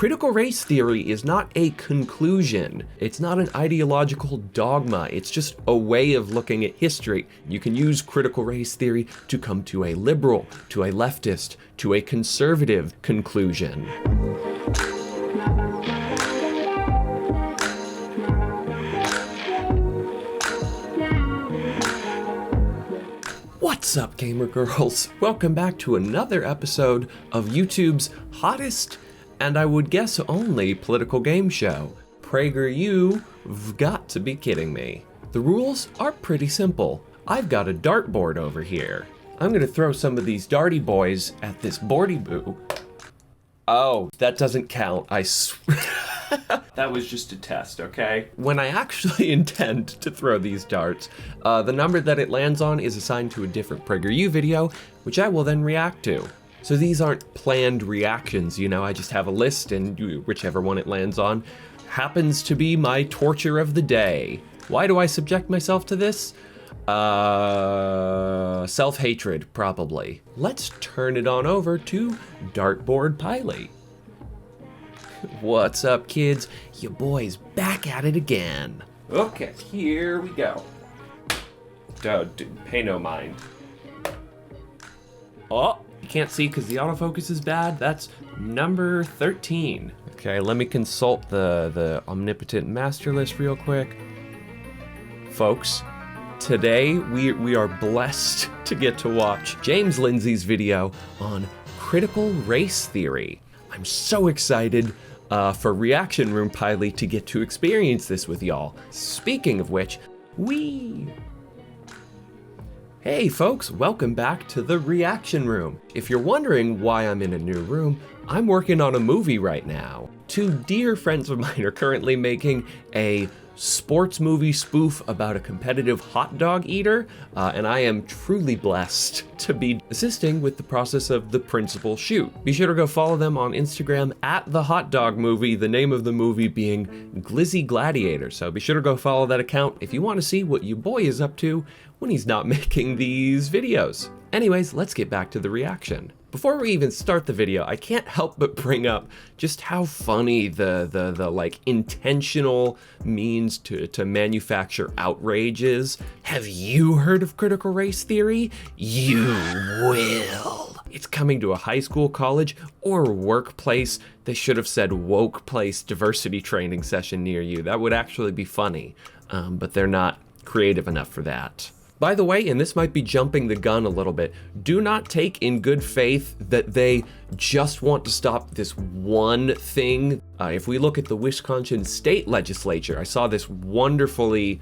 Critical race theory is not a conclusion. It's not an ideological dogma. It's just a way of looking at history. You can use critical race theory to come to a liberal, to a leftist, to a conservative conclusion. What's up, gamer girls? Welcome back to another episode of YouTube's hottest, and I would guess only, political game show. PragerU, you've got to be kidding me. The rules are pretty simple. I've got a dartboard over here. I'm gonna throw some of these darty boys at this boardy boo. Oh, that doesn't count, I swear. That was just a test, okay? When I actually intend to throw these darts, the number that it lands on is assigned to a different PragerU video, which I will then react to. So these aren't planned reactions, you know, I just have a list and whichever one it lands on happens to be my torture of the day. Why do I subject myself to this? Self-hatred, probably. Let's turn it on over to Dartboard Piley. What's up, kids? Your boy's back at it again. Okay, here we go. Pay no mind. Oh, you can't see because the autofocus is bad. That's number 13. Okay, let me consult the omnipotent master list real quick. Folks, today we are blessed to get to watch James Lindsay's video on critical race theory. I'm so excited for Reaction Room Piley to get to experience this with y'all. Speaking of which, Hey folks, welcome back to the Reaction Room. If you're wondering why I'm in a new room, I'm working on a movie right now. Two dear friends of mine are currently making a sports movie spoof about a competitive hot dog eater, and I am truly blessed to be assisting with the process of the principal shoot. Be sure to go follow them on Instagram at The Hot Dog Movie, the name of the movie being Glizzy Gladiator. So be sure to go follow that account if you want to see what your boy is up to when he's not making these videos. Anyways, let's get back to the reaction. Before we even start the video, I can't help but bring up just how funny the like intentional means to manufacture outrage is. Have you heard of critical race theory? You will. It's coming to a high school, college, or workplace. They should have said woke place diversity training session near you. That would actually be funny, but they're not creative enough for that. By the way, and this might be jumping the gun a little bit, do not take in good faith that they just want to stop this one thing. If we look at the Wisconsin state legislature, I saw this wonderfully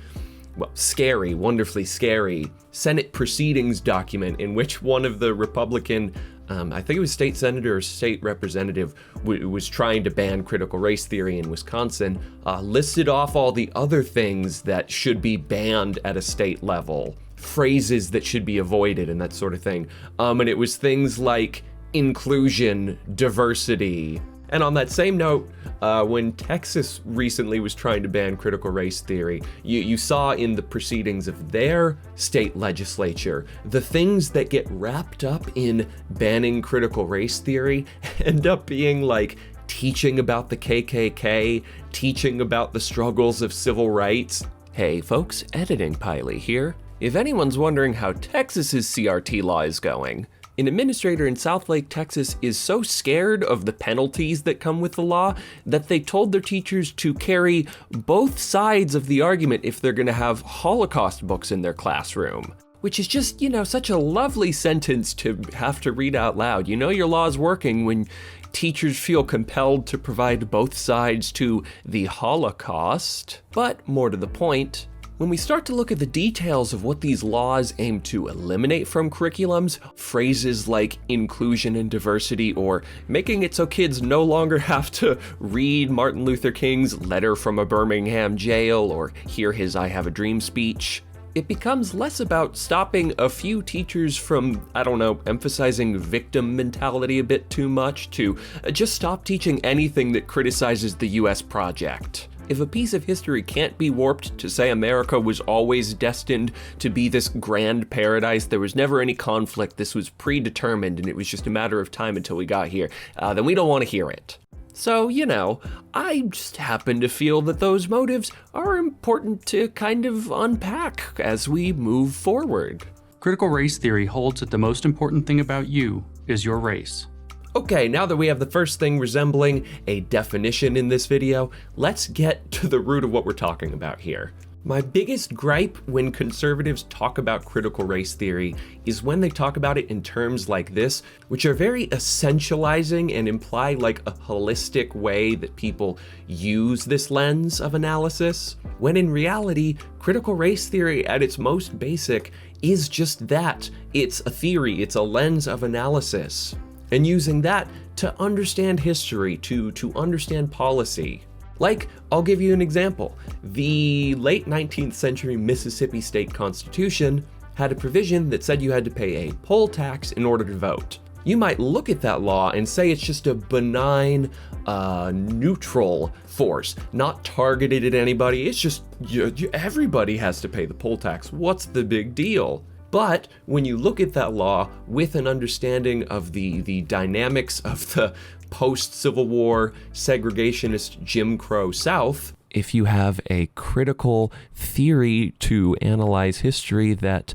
scary Senate proceedings document in which one of the Republican, I think it was state senator or state representative, was trying to ban critical race theory in Wisconsin, listed off all the other things that should be banned at a state level. Phrases that should be avoided and that sort of thing. And it was things like inclusion, diversity. And on that same note, when Texas recently was trying to ban critical race theory, you saw in the proceedings of their state legislature, the things that get wrapped up in banning critical race theory end up being like teaching about the KKK, teaching about the struggles of civil rights. Hey folks, Editing Piley here. If anyone's wondering how Texas's CRT law is going, an administrator in Southlake, Texas is so scared of the penalties that come with the law that they told their teachers to carry both sides of the argument if they're gonna have Holocaust books in their classroom. Which is just, you know, such a lovely sentence to have to read out loud. You know your law is working when teachers feel compelled to provide both sides to the Holocaust. But more to the point, when we start to look at the details of what these laws aim to eliminate from curriculums, phrases like inclusion and diversity, or making it so kids no longer have to read Martin Luther King's letter from a Birmingham jail or hear his I Have a Dream speech, it becomes less about stopping a few teachers from, emphasizing victim mentality a bit too much to just stop teaching anything that criticizes the US project. If a piece of history can't be warped to say America was always destined to be this grand paradise, there was never any conflict, this was predetermined, and it was just a matter of time until we got here, then we don't want to hear it. So, I just happen to feel that those motives are important to kind of unpack as we move forward. Critical race theory holds that the most important thing about you is your race. Okay, now that we have the first thing resembling a definition in this video, let's get to the root of what we're talking about here. My biggest gripe when conservatives talk about critical race theory is when they talk about it in terms like this, which are very essentializing and imply like a holistic way that people use this lens of analysis, when in reality, critical race theory at its most basic is just that. It's a theory, it's a lens of analysis, and using that to understand history, to understand policy. Like, I'll give you an example. The late 19th century Mississippi state constitution had a provision that said you had to pay a poll tax in order to vote. You might look at that law and say it's just a benign, neutral force, not targeted at anybody. It's just, everybody has to pay the poll tax. What's the big deal? But when you look at that law with an understanding of the dynamics of the post-Civil War segregationist Jim Crow South, if you have a critical theory to analyze history that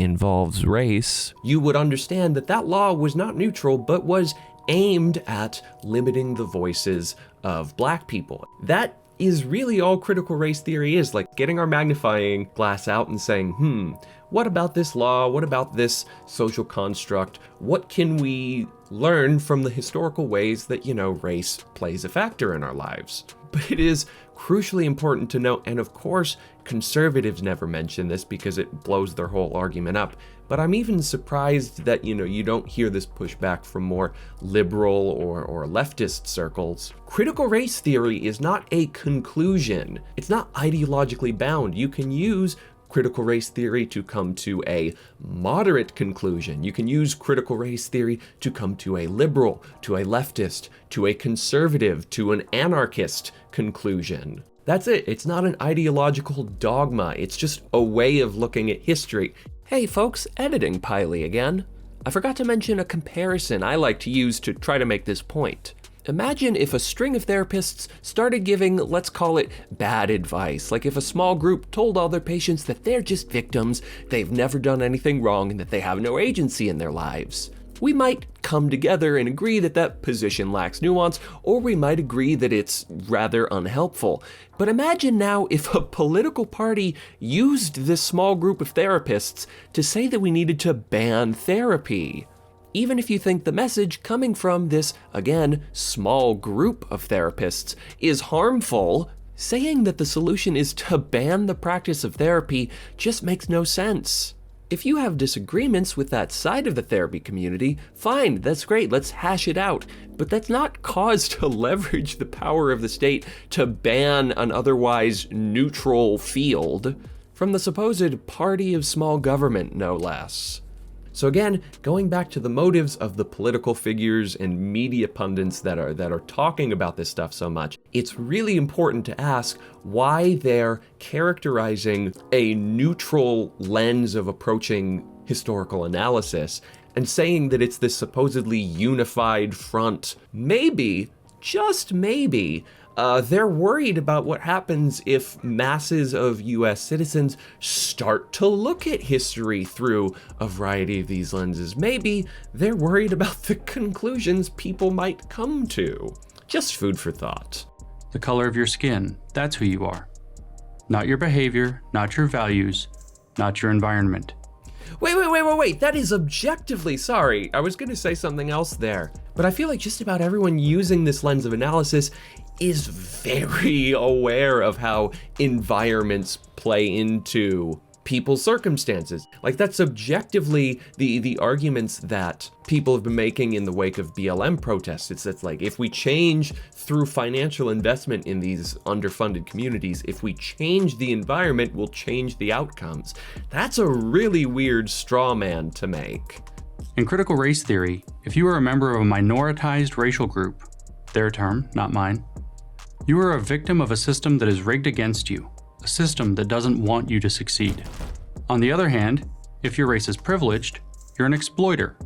involves race, you would understand that that law was not neutral, but was aimed at limiting the voices of Black people. That is really all critical race theory is, like getting our magnifying glass out and saying, what about this law? What about this social construct? What can we learn from the historical ways that, race plays a factor in our lives? But it is crucially important to note, and of course, conservatives never mention this because it blows their whole argument up, but I'm even surprised that, you don't hear this pushback from more liberal or leftist circles. Critical race theory is not a conclusion. It's not ideologically bound. You can use critical race theory to come to a moderate conclusion. You can use critical race theory to come to a liberal, to a leftist, to a conservative, to an anarchist conclusion. That's it. It's not an ideological dogma. It's just a way of looking at history. Hey folks, editing Piley again. I forgot to mention a comparison I like to use to try to make this point. Imagine if a string of therapists started giving, let's call it, bad advice. Like if a small group told all their patients that they're just victims, they've never done anything wrong, and that they have no agency in their lives. We might come together and agree that that position lacks nuance, or we might agree that it's rather unhelpful. But imagine now if a political party used this small group of therapists to say that we needed to ban therapy. Even if you think the message coming from this, again, small group of therapists is harmful, saying that the solution is to ban the practice of therapy just makes no sense. If you have disagreements with that side of the therapy community, fine, that's great, let's hash it out. But that's not cause to leverage the power of the state to ban an otherwise neutral field from the supposed party of small government, no less. So again, going back to the motives of the political figures and media pundits that are talking about this stuff so much, it's really important to ask why they're characterizing a neutral lens of approaching historical analysis and saying that it's this supposedly unified front. Maybe, just maybe, they're worried about what happens if masses of US citizens start to look at history through a variety of these lenses. Maybe they're worried about the conclusions people might come to. Just food for thought. The color of your skin, that's who you are. Not your behavior, not your values, not your environment. Wait, that is objectively, sorry, I was gonna say something else there. But I feel like just about everyone using this lens of analysis is very aware of how environments play into people's circumstances. Like that's objectively the arguments that people have been making in the wake of BLM protests. It's like if we change through financial investment in these underfunded communities, if we change the environment, we'll change the outcomes. That's a really weird straw man to make. In critical race theory, if you are a member of a minoritized racial group, their term, not mine, you are a victim of a system that is rigged against you, a system that doesn't want you to succeed. On the other hand, if your race is privileged, you're an exploiter,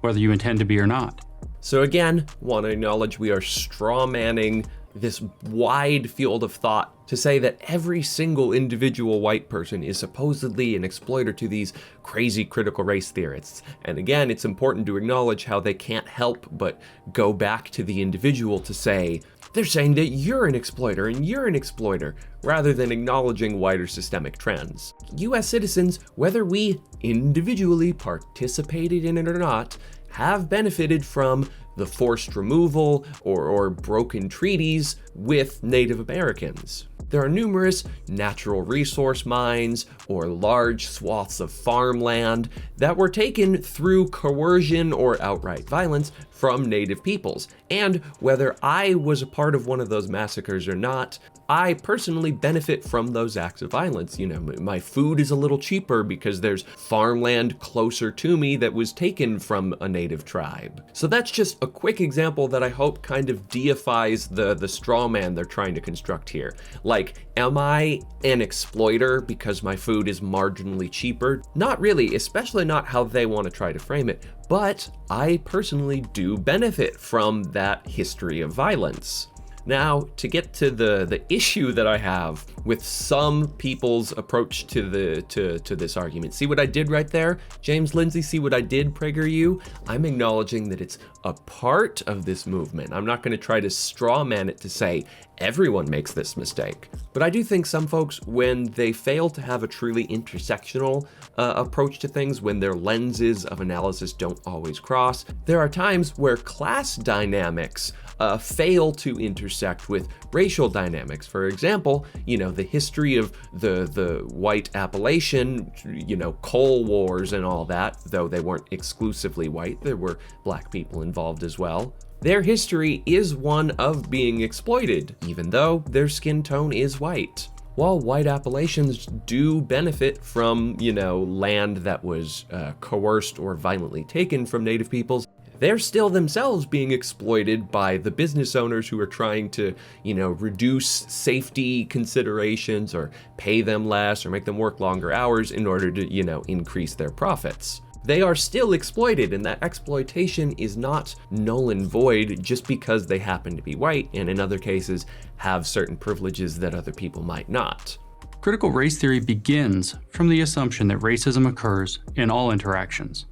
whether you intend to be or not. So again, want to acknowledge we are strawmanning this wide field of thought to say that every single individual white person is supposedly an exploiter to these crazy critical race theorists. And again, it's important to acknowledge how they can't help but go back to the individual to say, they're saying that you're an exploiter and you're an exploiter, rather than acknowledging wider systemic trends. US citizens, whether we individually participated in it or not, have benefited from the forced removal or broken treaties with Native Americans. There are numerous natural resource mines or large swaths of farmland that were taken through coercion or outright violence from Native peoples. And whether I was a part of one of those massacres or not, I personally benefit from those acts of violence. You know, my food is a little cheaper because there's farmland closer to me that was taken from a native tribe. So that's just a quick example that I hope kind of deifies the straw man they're trying to construct here. Like, am I an exploiter because my food is marginally cheaper? Not really, especially not how they want to try to frame it. But I personally do benefit from that history of violence. Now, to get to the issue that I have with some people's approach to this argument. See what I did right there? James Lindsay, see what I did, PragerU? I'm acknowledging that it's a part of this movement. I'm not going to try to straw man it to say everyone makes this mistake. But I do think some folks, when they fail to have a truly intersectional approach to things, when their lenses of analysis don't always cross, there are times where class dynamics fail to intersect with racial dynamics. For example, you know, the history of the white Appalachian, you know, coal wars and all that, though they weren't exclusively white, there were black people involved as well. Their history is one of being exploited, even though their skin tone is white. While white Appalachians do benefit from, you know, land that was coerced or violently taken from Native peoples, they're still themselves being exploited by the business owners who are trying to, you know, reduce safety considerations or pay them less or make them work longer hours in order to, you know, increase their profits. They are still exploited, and that exploitation is not null and void just because they happen to be white and in other cases have certain privileges that other people might not. Critical race theory begins from the assumption that racism occurs in all interactions.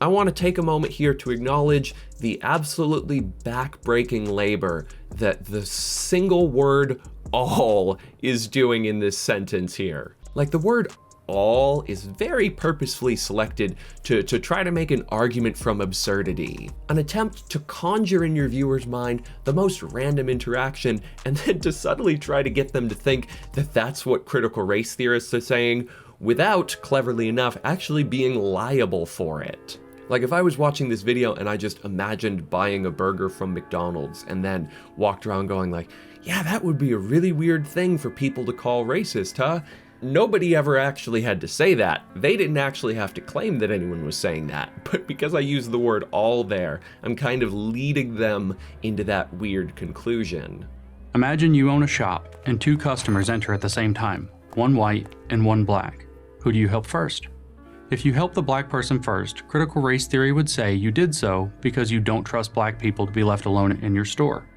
I want to take a moment here to acknowledge the absolutely back-breaking labor that the single word all is doing in this sentence here. Like, the word all is very purposefully selected to try to make an argument from absurdity. An attempt to conjure in your viewer's mind the most random interaction and then to subtly try to get them to think that that's what critical race theorists are saying without, cleverly enough, actually being liable for it. Like, if I was watching this video and I just imagined buying a burger from McDonald's and then walked around going like, yeah, that would be a really weird thing for people to call racist, huh? Nobody ever actually had to say that. They didn't actually have to claim that anyone was saying that. But because I used the word all there, I'm kind of leading them into that weird conclusion. Imagine you own a shop and two customers enter at the same time, one white and one black. Who do you help first? If you help the black person first, critical race theory would say you did so because you don't trust black people to be left alone in your store.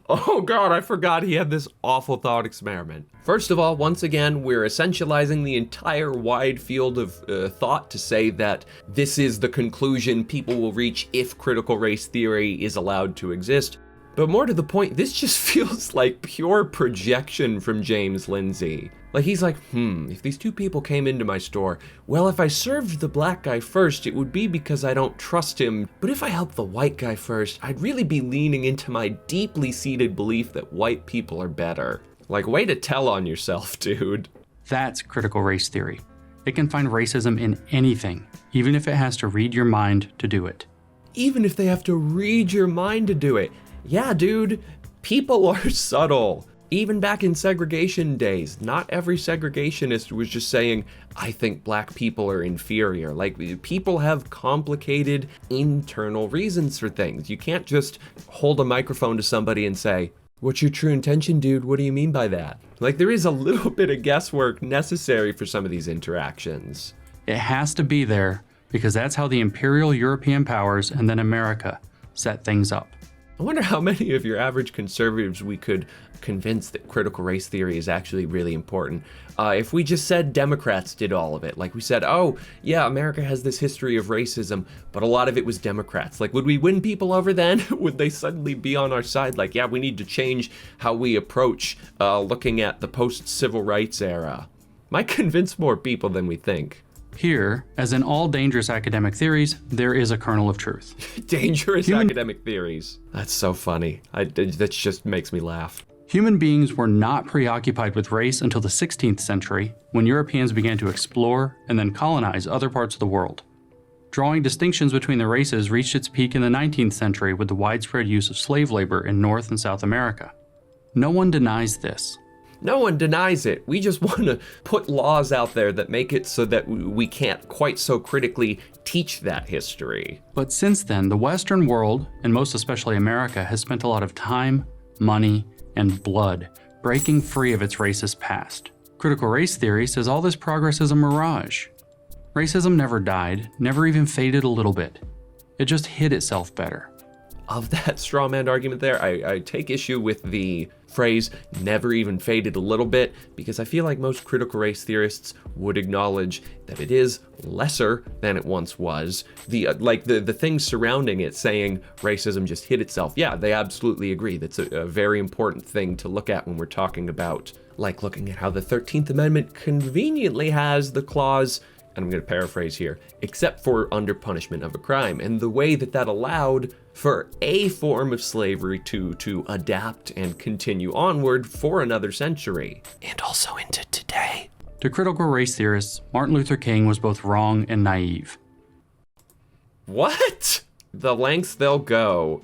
Oh God, I forgot he had this awful thought experiment. First of all, once again, we're essentializing the entire wide field of thought to say that this is the conclusion people will reach if critical race theory is allowed to exist. But more to the point, this just feels like pure projection from James Lindsay. Like, he's like, if these two people came into my store, well, if I served the black guy first, it would be because I don't trust him. But if I helped the white guy first, I'd really be leaning into my deeply seated belief that white people are better. Like, way to tell on yourself, dude. That's critical race theory. It can find racism in anything, even if it has to read your mind to do it. Even if they have to read your mind to do it. Yeah, dude, people are subtle. Even back in segregation days, not every segregationist was just saying, I think black people are inferior. Like, people have complicated internal reasons for things. You can't just hold a microphone to somebody and say, what's your true intention, dude? What do you mean by that? Like, there is a little bit of guesswork necessary for some of these interactions. It has to be there because that's how the imperial European powers and then America set things up. I wonder how many of your average conservatives we could convince that critical race theory is actually really important. If we just said Democrats did all of it, like we said, oh, yeah, America has this history of racism, but a lot of it was Democrats. Like, would we win people over then? Would they suddenly be on our side? Like, yeah, we need to change how we approach looking at the post-civil rights era. Might convince more people than we think. Here, as in all dangerous academic theories, there is a kernel of truth. Dangerous academic theories. That's so funny. That just makes me laugh. Human beings were not preoccupied with race until the 16th century, when Europeans began to explore and then colonize other parts of the world. Drawing distinctions between the races reached its peak in the 19th century with the widespread use of slave labor in North and South America. No one denies this. No one denies it. We just want to put laws out there that make it so that we can't quite so critically teach that history. But since then, the Western world, and most especially America, has spent a lot of time, money, and blood breaking free of its racist past. Critical race theory says all this progress is a mirage. Racism never died, never even faded a little bit. It just hid itself better. Of that straw man argument there, I take issue with the phrase never even faded a little bit, because I feel like most critical race theorists would acknowledge that it is lesser than it once was. The things surrounding it saying racism just hid itself, yeah, they absolutely agree. That's a very important thing to look at when we're talking about, like, looking at how the 13th Amendment conveniently has the clause, and I'm going to paraphrase here, except for under punishment of a crime, and the way that that allowed for a form of slavery to adapt and continue onward for another century. And also into today. To critical race theorists, Martin Luther King was both wrong and naive. What? The lengths they'll go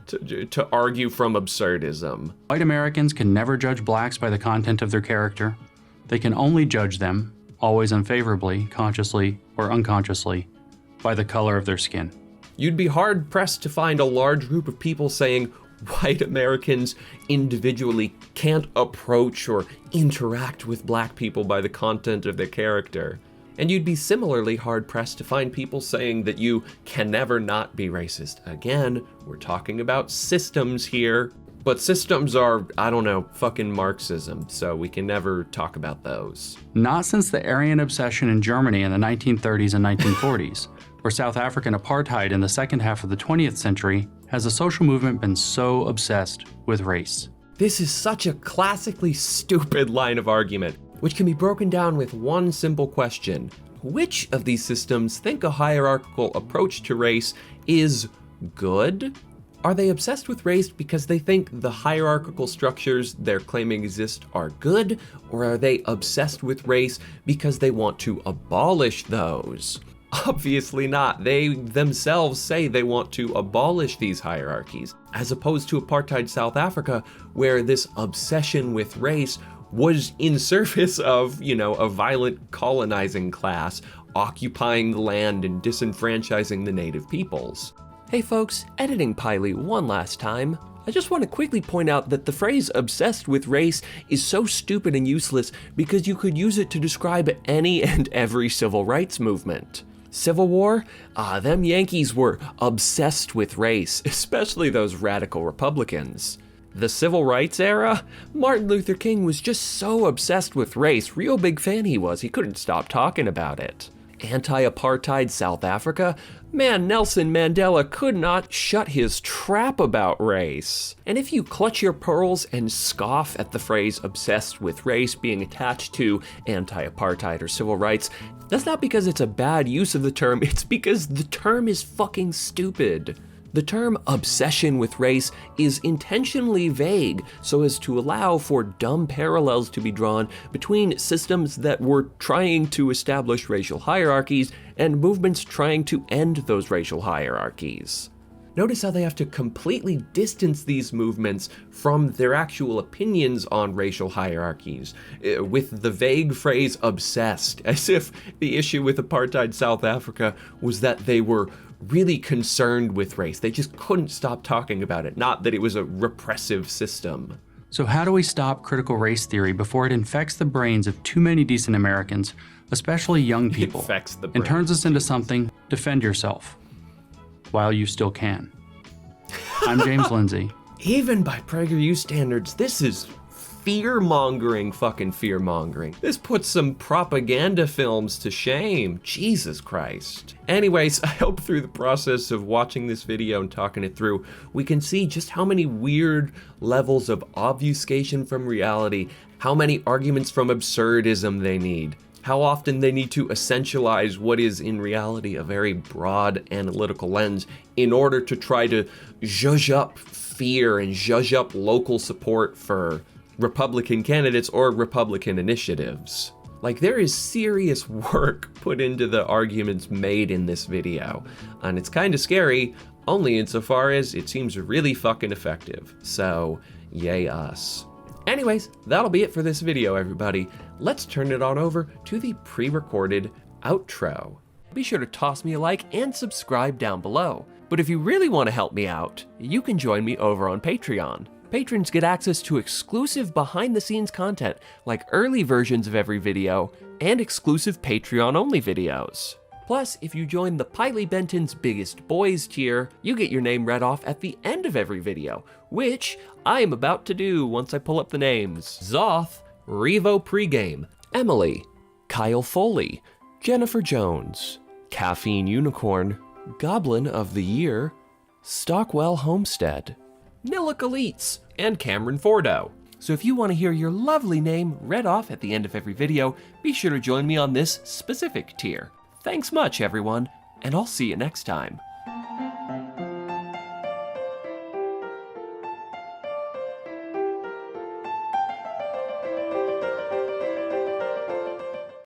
to argue from absurdism. White Americans can never judge blacks by the content of their character. They can only judge them, always unfavorably, consciously or unconsciously, by the color of their skin. You'd be hard-pressed to find a large group of people saying white Americans individually can't approach or interact with black people by the content of their character. And you'd be similarly hard-pressed to find people saying that you can never not be racist. Again, we're talking about systems here. But systems are, I don't know, fucking Marxism, so we can never talk about those. Not since the Aryan obsession in Germany in the 1930s and 1940s, or South African apartheid in the second half of the 20th century, has the social movement been so obsessed with race. This is such a classically stupid line of argument, which can be broken down with one simple question. Which of these systems think a hierarchical approach to race is good? Are they obsessed with race because they think the hierarchical structures they're claiming exist are good, or are they obsessed with race because they want to abolish those? Obviously not. They themselves say they want to abolish these hierarchies, as opposed to apartheid South Africa, where this obsession with race was in service of, a violent colonizing class occupying the land and disenfranchising the native peoples. Hey folks, editing Piley one last time. I just want to quickly point out that the phrase obsessed with race is so stupid and useless because you could use it to describe any and every civil rights movement. Civil War? Them Yankees were obsessed with race, especially those radical Republicans. The Civil Rights era? Martin Luther King was just so obsessed with race, real big fan he was, he couldn't stop talking about it. Anti-apartheid South Africa? Man, Nelson Mandela could not shut his trap about race. And if you clutch your pearls and scoff at the phrase obsessed with race being attached to anti-apartheid or civil rights, that's not because it's a bad use of the term, it's because the term is fucking stupid. The term obsession with race is intentionally vague so as to allow for dumb parallels to be drawn between systems that were trying to establish racial hierarchies and movements trying to end those racial hierarchies. Notice how they have to completely distance these movements from their actual opinions on racial hierarchies, with the vague phrase obsessed, as if the issue with apartheid South Africa was that they were really concerned with race. They just couldn't stop talking about it, not that it was a repressive system. So how do we stop critical race theory before it infects the brains of too many decent Americans especially young people, affects the and brain. turns us into something. Defend yourself while you still can. I'm James Lindsay. Even by PragerU standards, this is fear-mongering, fucking fear-mongering. This puts some propaganda films to shame. Jesus Christ. Anyways, I hope through the process of watching this video and talking it through, we can see just how many weird levels of obfuscation from reality, how many arguments from absurdism they need, how often they need to essentialize what is in reality a very broad analytical lens in order to try to zhuzh up fear and zhuzh up local support for Republican candidates or Republican initiatives. Like, there is serious work put into the arguments made in this video, and it's kind of scary, only insofar as it seems really fucking effective. So, yay us. Anyways, that'll be it for this video, everybody. Let's turn it on over to the pre-recorded outro. Be sure to toss me a like and subscribe down below. But if you really want to help me out, you can join me over on Patreon. Patrons get access to exclusive behind-the-scenes content, like early versions of every video, and exclusive Patreon-only videos. Plus, if you join the Piley Benton's Biggest Boys tier, you get your name read off at the end of every video, which I am about to do once I pull up the names. Zoth, Revo Pregame, Emily, Kyle Foley, Jennifer Jones, Caffeine Unicorn, Goblin of the Year, Stockwell Homestead, Nilic Elites, and Cameron Fordo. So if you want to hear your lovely name read off at the end of every video, be sure to join me on this specific tier. Thanks much, everyone, and I'll see you next time.